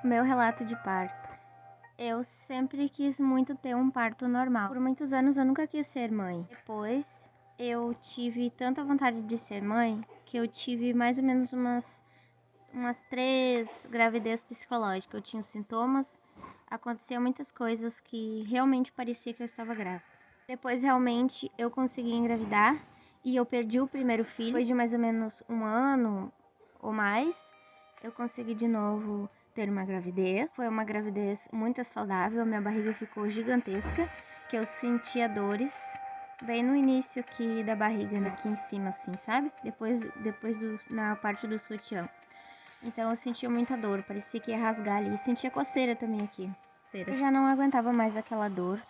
Meu relato de parto. Eu sempre quis muito ter um parto normal. Por muitos anos eu nunca quis ser mãe. Depois eu tive tanta vontade de ser mãe que eu tive mais ou menos umas 3 gravidez psicológicas. Eu tinha os sintomas, aconteciam muitas coisas que realmente parecia que eu estava grávida. Depois realmente eu consegui engravidar e eu perdi o primeiro filho. Depois de mais ou menos um ano ou mais, eu consegui de novo ter uma gravidez. Foi uma gravidez muito saudável, minha barriga ficou gigantesca, que eu sentia dores bem no início aqui da barriga, né? Aqui em cima assim, sabe? Na parte do sutiã. Então eu sentia muita dor, parecia que ia rasgar ali. Sentia coceira também aqui. Eu já não aguentava mais aquela dor,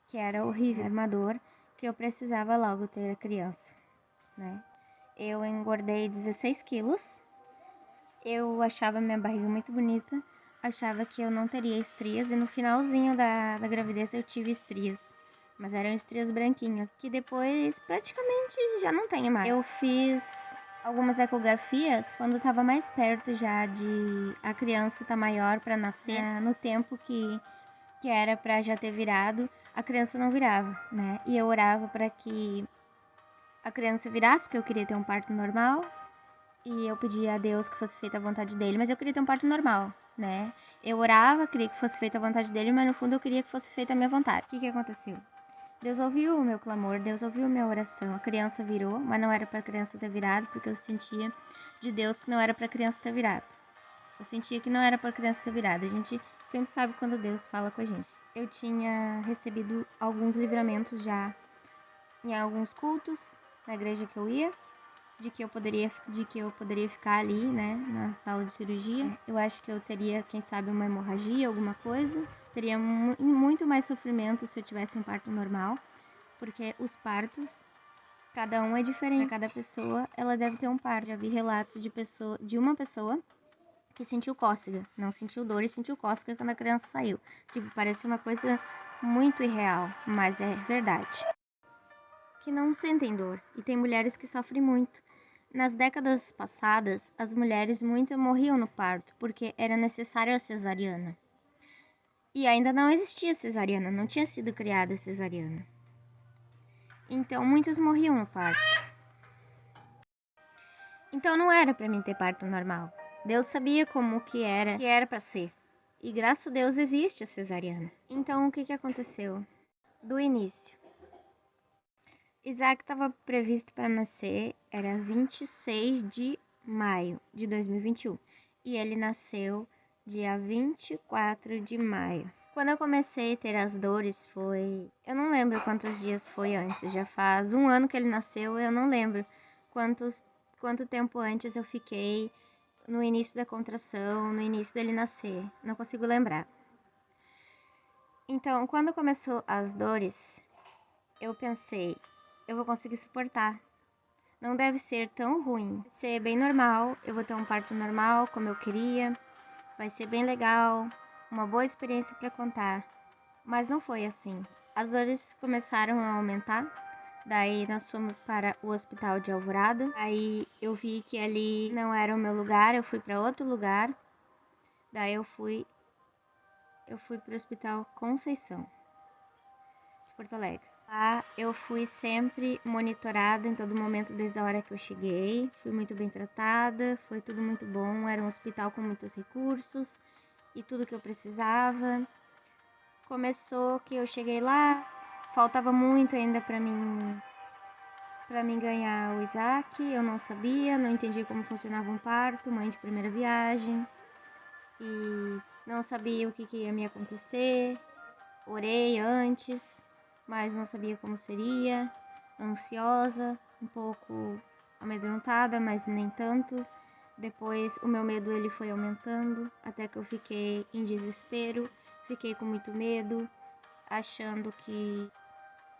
que era horrível, uma dor que eu precisava logo ter a criança, né? Eu engordei 16 quilos. Eu achava minha barriga muito bonita, achava que eu não teria estrias e no finalzinho da gravidez eu tive estrias. Mas eram estrias branquinhas, que depois praticamente já não tenho mais. Eu fiz algumas ecografias quando estava mais perto já de a criança estar maior para nascer, no tempo que era para já ter virado, a criança não virava, né? E eu orava para que a criança virasse, porque eu queria ter um parto normal. E eu pedia a Deus que fosse feita a vontade dele, mas eu queria ter um parto normal, né? Eu orava, queria que fosse feita a vontade dele, mas no fundo eu queria que fosse feita a minha vontade. O que aconteceu? Deus ouviu o meu clamor, Deus ouviu a minha oração. A criança virou, mas não era para a criança ter virado, porque eu sentia de Deus que não era para a criança ter virado. Eu sentia que não era para a criança ter virado. A gente sempre sabe quando Deus fala com a gente. Eu tinha recebido alguns livramentos já em alguns cultos na igreja que eu ia, de que eu poderia ficar ali, né, na sala de cirurgia. Eu acho que eu teria, quem sabe, uma hemorragia, alguma coisa. Teria muito mais sofrimento se eu tivesse um parto normal, porque os partos, cada um é diferente. Cada pessoa, ela deve ter um parto. Já vi relatos de uma pessoa que sentiu cócega, não sentiu dor e sentiu cócega quando a criança saiu. Tipo, parece uma coisa muito irreal, mas é verdade. Que não sentem dor, e tem mulheres que sofrem muito. Nas décadas passadas, as mulheres muito morriam no parto porque era necessária a cesariana. E ainda não existia cesariana, não tinha sido criada a cesariana. Então muitas morriam no parto. Então não era para mim ter parto normal. Deus sabia como que era para ser. E graças a Deus existe a cesariana. Então o que aconteceu? Do início, Isaac estava previsto para nascer, era 26 de maio de 2021. E ele nasceu dia 24 de maio. Quando eu comecei a ter as dores foi... Eu não lembro quantos dias foi antes. Já faz um ano que ele nasceu, eu não lembro quanto tempo antes eu fiquei no início da contração, no início dele nascer. Não consigo lembrar. Então, quando começou as dores, eu pensei, eu vou conseguir suportar. Não deve ser tão ruim. Vai ser bem normal, eu vou ter um parto normal, como eu queria. Vai ser bem legal, uma boa experiência para contar. Mas não foi assim. As dores começaram a aumentar. Daí nós fomos para o hospital de Alvorada. Aí eu vi que ali não era o meu lugar, eu fui para outro lugar. Daí eu fui para o Hospital Conceição de Porto Alegre. Lá eu fui sempre monitorada em todo momento desde a hora que eu cheguei. Fui muito bem tratada, foi tudo muito bom. Era um hospital com muitos recursos e tudo que eu precisava. Começou que eu cheguei lá, faltava muito ainda para mim ganhar o Isaac. Eu não sabia, não entendia como funcionava um parto, mãe de primeira viagem. E não sabia o que ia me acontecer. Orei antes, mas não sabia como seria, ansiosa, um pouco amedrontada, mas nem tanto. Depois o meu medo ele foi aumentando, até que eu fiquei em desespero, fiquei com muito medo, achando que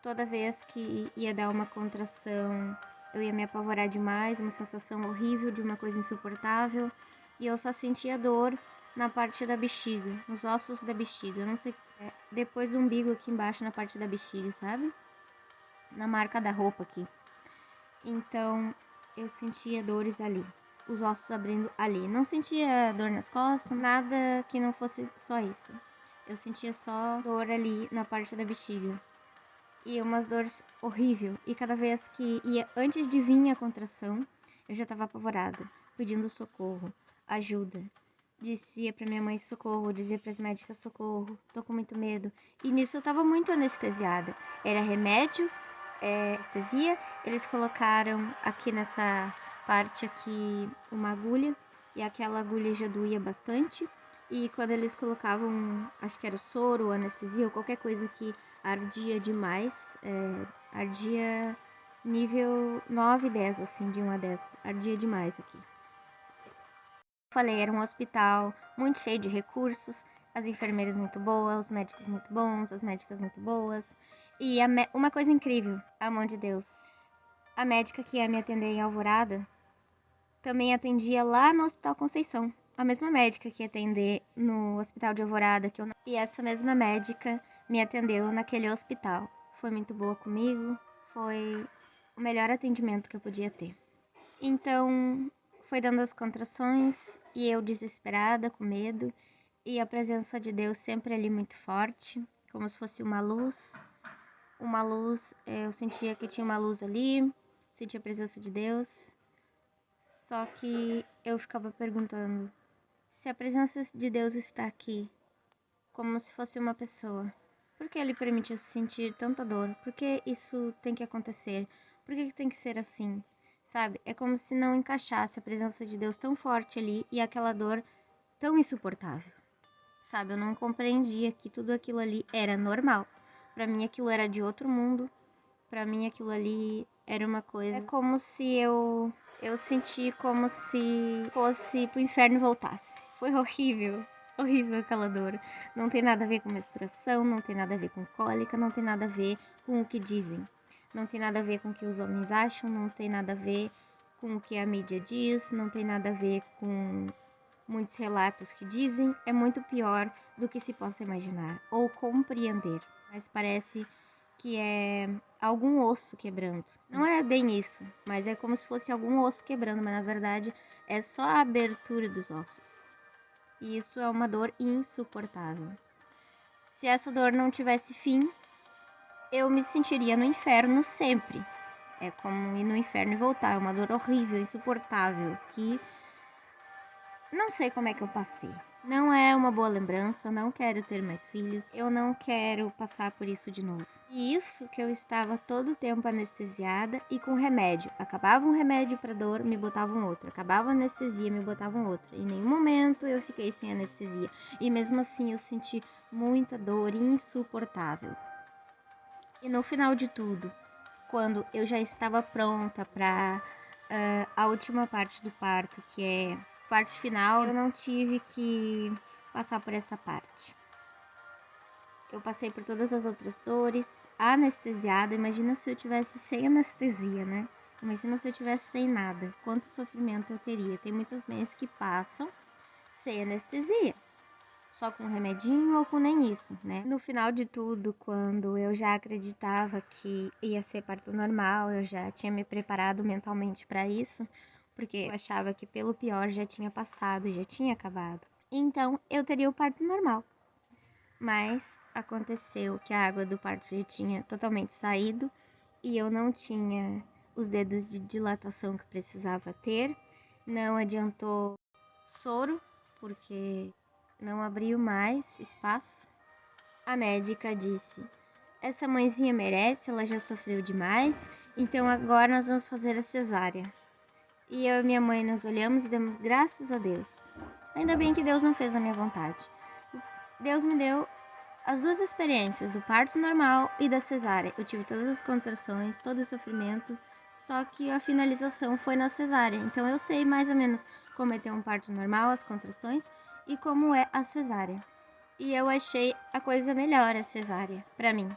toda vez que ia dar uma contração, eu ia me apavorar demais, uma sensação horrível de uma coisa insuportável, e eu só sentia dor na parte da bexiga, nos ossos da bexiga, eu não sei, depois do umbigo aqui embaixo na parte da bexiga, sabe? Na marca da roupa aqui. Então, eu sentia dores ali. os ossos abrindo ali. Não sentia dor nas costas, nada que não fosse só isso. Eu sentia só dor ali na parte da bexiga. E umas dores horrível. E cada vez que ia, antes de vir a contração, eu já tava apavorada, pedindo socorro, ajuda. Dizia pra minha mãe socorro, dizia pras médicas socorro, tô com muito medo. E nisso eu tava muito anestesiada. Era remédio, anestesia. Eles colocaram aqui nessa parte aqui uma agulha. E aquela agulha já doía bastante. E quando eles colocavam, acho que era o soro, anestesia ou qualquer coisa que ardia demais, ardia nível 9, 10, assim, de 1 a 10, ardia demais aqui. Falei, era um hospital muito cheio de recursos, as enfermeiras muito boas, os médicos muito bons, as médicas muito boas. E uma coisa incrível, a mão de Deus. A médica que ia me atender em Alvorada também atendia lá no Hospital Conceição. A mesma médica que ia atender no Hospital de Alvorada, e essa mesma médica me atendeu naquele hospital. Foi muito boa comigo, foi o melhor atendimento que eu podia ter. Então, foi dando as contrações e eu desesperada, com medo, e a presença de Deus sempre ali muito forte, como se fosse uma luz. Uma luz, eu sentia que tinha uma luz ali, sentia a presença de Deus. Só que eu ficava perguntando, se a presença de Deus está aqui, como se fosse uma pessoa, por que Ele permitiu sentir tanta dor? Por que isso tem que acontecer? Por que tem que ser assim? Sabe? É como se não encaixasse a presença de Deus tão forte ali e aquela dor tão insuportável. Sabe? Eu não compreendia que tudo aquilo ali era normal. Pra mim aquilo era de outro mundo. Pra mim aquilo ali era uma coisa... É como se eu senti como se fosse pro inferno e voltasse. Foi horrível. Horrível aquela dor. Não tem nada a ver com menstruação, não tem nada a ver com cólica, não tem nada a ver com o que dizem. Não tem nada a ver com o que os homens acham, não tem nada a ver com o que a mídia diz, não tem nada a ver com muitos relatos que dizem. É muito pior do que se possa imaginar ou compreender. Mas parece que é algum osso quebrando. Não é bem isso, mas é como se fosse algum osso quebrando, mas na verdade é só a abertura dos ossos. E isso é uma dor insuportável. Se essa dor não tivesse fim, eu me sentiria no inferno sempre. É como ir no inferno e voltar. É uma dor horrível, insuportável, que não sei como é que eu passei. Não é uma boa lembrança, não quero ter mais filhos, eu não quero passar por isso de novo. E isso que eu estava todo o tempo anestesiada e com remédio. Acabava um remédio para dor, me botavam outro. Acabava a anestesia, me botavam outro. Em nenhum momento eu fiquei sem anestesia. E mesmo assim eu senti muita dor insuportável. E no final de tudo, quando eu já estava pronta para a última parte do parto, que é parte final, eu não tive que passar por essa parte. Eu passei por todas as outras dores, anestesiada. Imagina se eu tivesse sem anestesia, né? Imagina se eu tivesse sem nada. Quanto sofrimento eu teria. Tem muitas mães que passam sem anestesia, só com remedinho ou com nem isso, né? No final de tudo, quando eu já acreditava que ia ser parto normal, eu já tinha me preparado mentalmente para isso, porque eu achava que pelo pior já tinha passado, já tinha acabado. Então, eu teria o parto normal. Mas aconteceu que a água do parto já tinha totalmente saído e eu não tinha os dedos de dilatação que precisava ter. Não adiantou soro, porque não abriu mais espaço. A médica disse: essa mãezinha merece, ela já sofreu demais, então agora nós vamos fazer a cesárea. E eu e minha mãe nos olhamos e demos graças a Deus. Ainda bem que Deus não fez a minha vontade. Deus me deu as duas experiências, do parto normal e da cesárea. Eu tive todas as contrações, todo o sofrimento, só que a finalização foi na cesárea. Então eu sei mais ou menos como é ter um parto normal, as contrações, e como é a cesárea. E eu achei a coisa melhor, a cesárea, pra mim.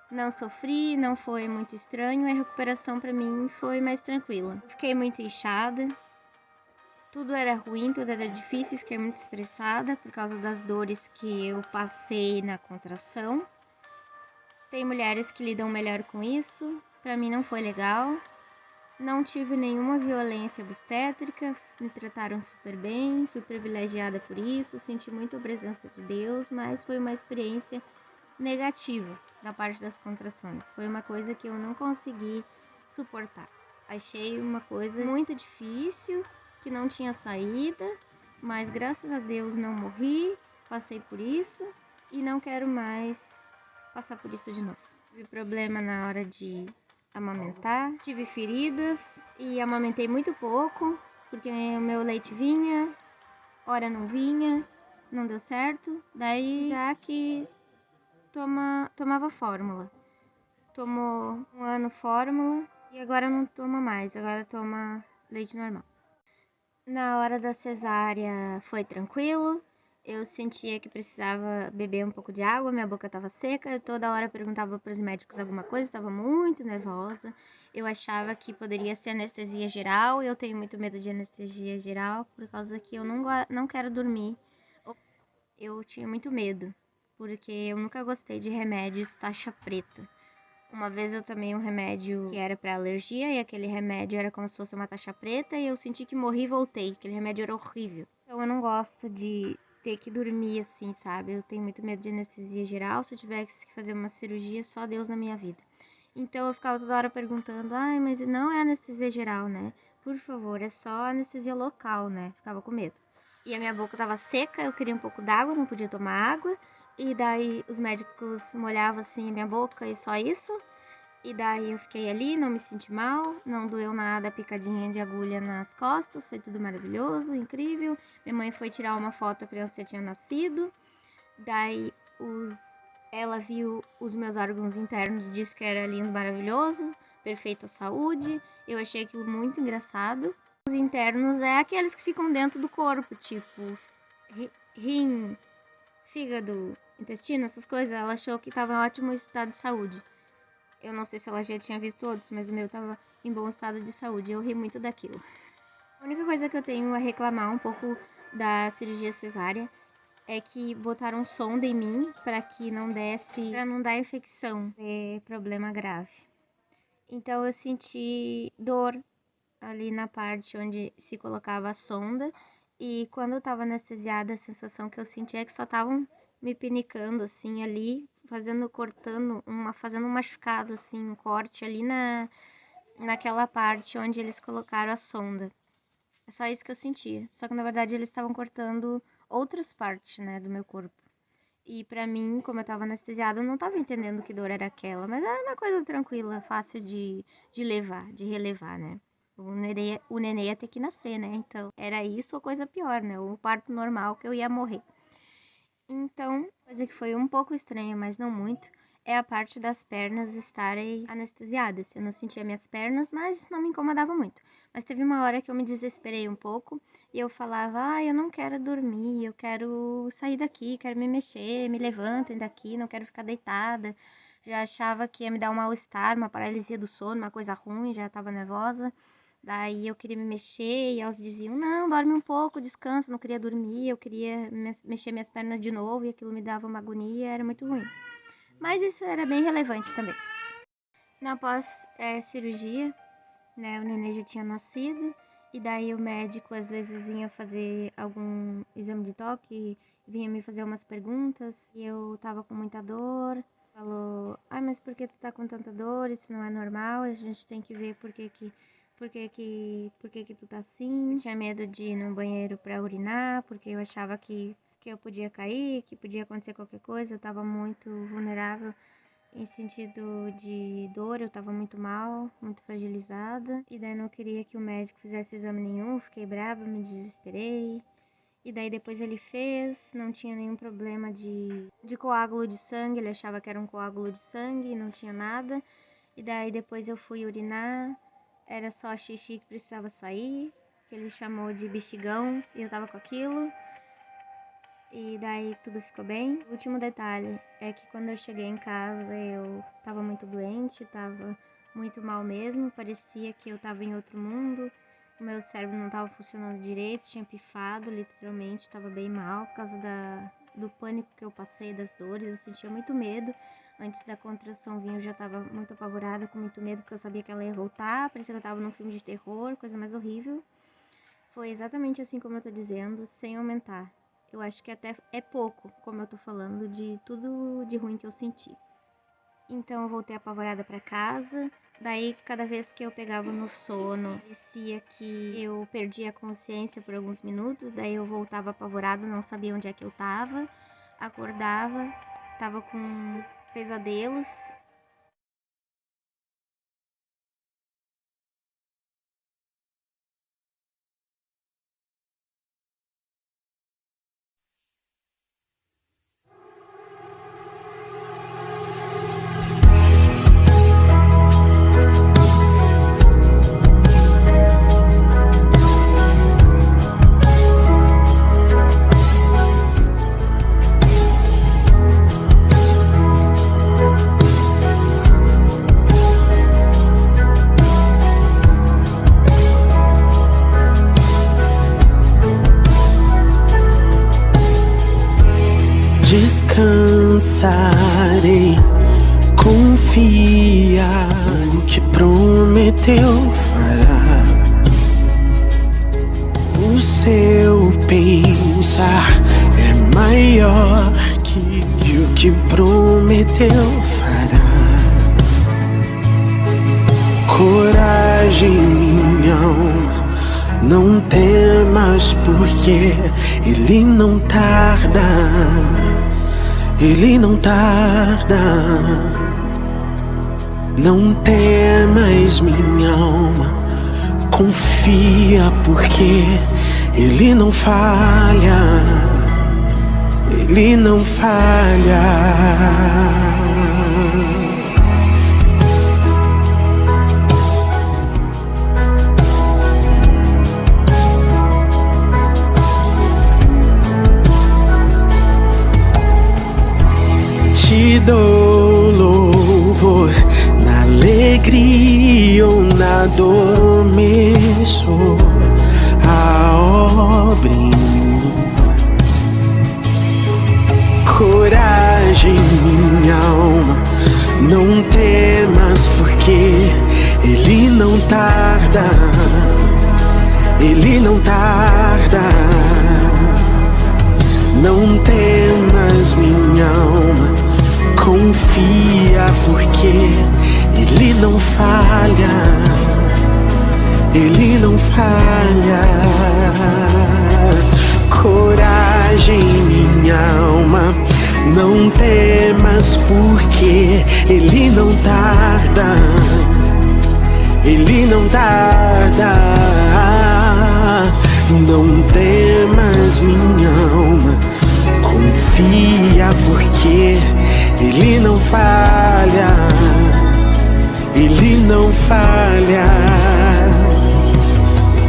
Não sofri, não foi muito estranho, a recuperação pra mim foi mais tranquila. Fiquei muito inchada, tudo era ruim, tudo era difícil, fiquei muito estressada por causa das dores que eu passei na contração. Tem mulheres que lidam melhor com isso, pra mim não foi legal. Não tive nenhuma violência obstétrica, me trataram super bem, fui privilegiada por isso, senti muito a presença de Deus, mas foi uma experiência negativa da parte das contrações. Foi uma coisa que eu não consegui suportar. Achei uma coisa muito difícil, que não tinha saída, mas graças a Deus não morri, passei por isso e não quero mais passar por isso de novo. Tive problema na hora de amamentar, tive feridas e amamentei muito pouco, porque o meu leite vinha, ora não vinha, não deu certo. Daí já que tomava fórmula. Tomou um ano fórmula e agora não toma mais, agora toma leite normal. Na hora da cesárea foi tranquilo, eu sentia que precisava beber um pouco de água, minha boca estava seca, eu toda hora perguntava para os médicos alguma coisa, estava muito nervosa. Eu achava que poderia ser anestesia geral, e eu tenho muito medo de anestesia geral, por causa que eu não quero dormir. Eu tinha muito medo, porque eu nunca gostei de remédios taxa preta. Uma vez eu tomei um remédio que era para alergia e aquele remédio era como se fosse uma taxa preta e eu senti que morri e voltei. Aquele remédio era horrível. Então eu não gosto de ter que dormir assim, sabe? Eu tenho muito medo de anestesia geral. Se eu tivesse que fazer uma cirurgia, só Deus na minha vida. Então eu ficava toda hora perguntando: ai, mas não é anestesia geral, né? Por favor, é só anestesia local, né? Ficava com medo. E a minha boca tava seca, eu queria um pouco d'água, não podia tomar água. E daí os médicos molhavam assim a minha boca e só isso. E daí eu fiquei ali, não me senti mal, não doeu nada, picadinha de agulha nas costas, foi tudo maravilhoso, incrível. Minha mãe foi tirar uma foto, a criança já tinha nascido. Daí ela viu os meus órgãos internos, disse que era lindo, maravilhoso, perfeita saúde. Eu achei aquilo muito engraçado. Os internos é aqueles que ficam dentro do corpo, tipo rim, fígado, intestino, essas coisas. Ela achou que estava em ótimo estado de saúde. Eu não sei se ela já tinha visto outros, mas o meu estava em bom estado de saúde. Eu ri muito daquilo. A única coisa que eu tenho a reclamar um pouco da cirurgia cesárea é que botaram sonda em mim para que não desse, para não dar infecção, ter problema grave. Então eu senti dor ali na parte onde se colocava a sonda e quando eu tava anestesiada, a sensação que eu sentia é que só estavam me pinicando assim ali, fazendo um machucado assim, um corte ali naquela parte onde eles colocaram a sonda. É só isso que eu sentia. Só que na verdade eles estavam cortando outras partes, né, do meu corpo. E pra mim, como eu tava anestesiada, eu não tava entendendo que dor era aquela, mas era uma coisa tranquila, fácil de levar, de relevar, né? O nenê ia ter que nascer, né? Então, era isso ou coisa pior, né? O parto normal que eu ia morrer. Então, coisa que foi um pouco estranha, mas não muito, é a parte das pernas estarem anestesiadas. Eu não sentia minhas pernas, mas isso não me incomodava muito. Mas teve uma hora que eu me desesperei um pouco e eu falava: ah, eu não quero dormir, eu quero sair daqui, quero me mexer, me levantem daqui, não quero ficar deitada. Já achava que ia me dar um mal-estar, uma paralisia do sono, uma coisa ruim, já estava nervosa. Daí eu queria me mexer e elas diziam: não, dorme um pouco, descansa. Não queria dormir, eu queria mexer minhas pernas de novo e aquilo me dava uma agonia, era muito ruim. Mas isso era bem relevante também. Na pós-cirurgia, né, o nenê já tinha nascido e daí o médico às vezes vinha fazer algum exame de toque, vinha me fazer umas perguntas e eu tava com muita dor. Falou: ah, mas por que tu tá com tanta dor? Isso não é normal, a gente tem que ver por que tu tá assim. Eu tinha medo de ir no banheiro pra urinar, porque eu achava que eu podia cair, que podia acontecer qualquer coisa, eu tava muito vulnerável em sentido de dor, eu tava muito mal, muito fragilizada. E daí não queria que o médico fizesse exame nenhum, fiquei brava, me desesperei. E daí depois ele fez, não tinha nenhum problema de coágulo de sangue, ele achava que era um coágulo de sangue, não tinha nada. E daí depois eu fui urinar, era só xixi que precisava sair, que ele chamou de bexigão, e eu tava com aquilo. E daí tudo ficou bem. O último detalhe é que quando eu cheguei em casa eu tava muito doente, tava muito mal mesmo, parecia que eu tava em outro mundo. O meu cérebro não tava funcionando direito, tinha pifado, literalmente, tava bem mal por causa do pânico que eu passei, das dores, eu sentia muito medo. Antes da contração vir, eu já tava muito apavorada, com muito medo, porque eu sabia que ela ia voltar. Parecia que eu tava num filme de terror, coisa mais horrível. Foi exatamente assim como eu tô dizendo, sem aumentar. Eu acho que até é pouco, como eu tô falando, de tudo de ruim que eu senti. Então eu voltei apavorada pra casa. Daí, cada vez que eu pegava no sono, parecia que eu perdia a consciência por alguns minutos. Daí eu voltava apavorada, não sabia onde é que eu tava. Acordava, tava com pesadelos. Descansarei, confiar no que prometeu fará. O seu pensar é maior que o que prometeu fará. Coragem, minha alma, não temas, porque ele não tarda. Ele não tarda. Não temas, minha alma, confia, porque ele não falha. Ele não falha. Te dou louvor na alegria ou na dor, começou a obra em mim. Coragem, minha alma, não temas, porque ele não tarda. Ele não tarda. Não temas, minha alma, confia, porque ele não falha. Ele não falha. Coragem, minha alma, não temas, porque ele não tarda. Ele não tarda. Não temas, minha alma, confia, porque ele não falha. Ele não falha.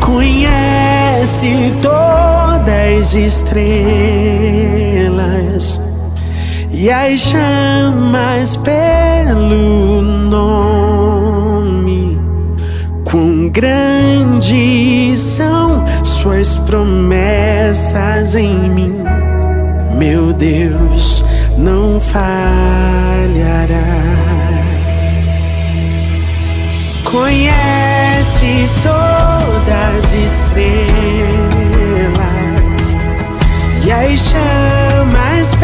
Conhece todas as estrelas e as chamas pelo nome. Quão grandes são suas promessas em mim. Meu Deus não falhará. Conheces todas as estrelas e as chamas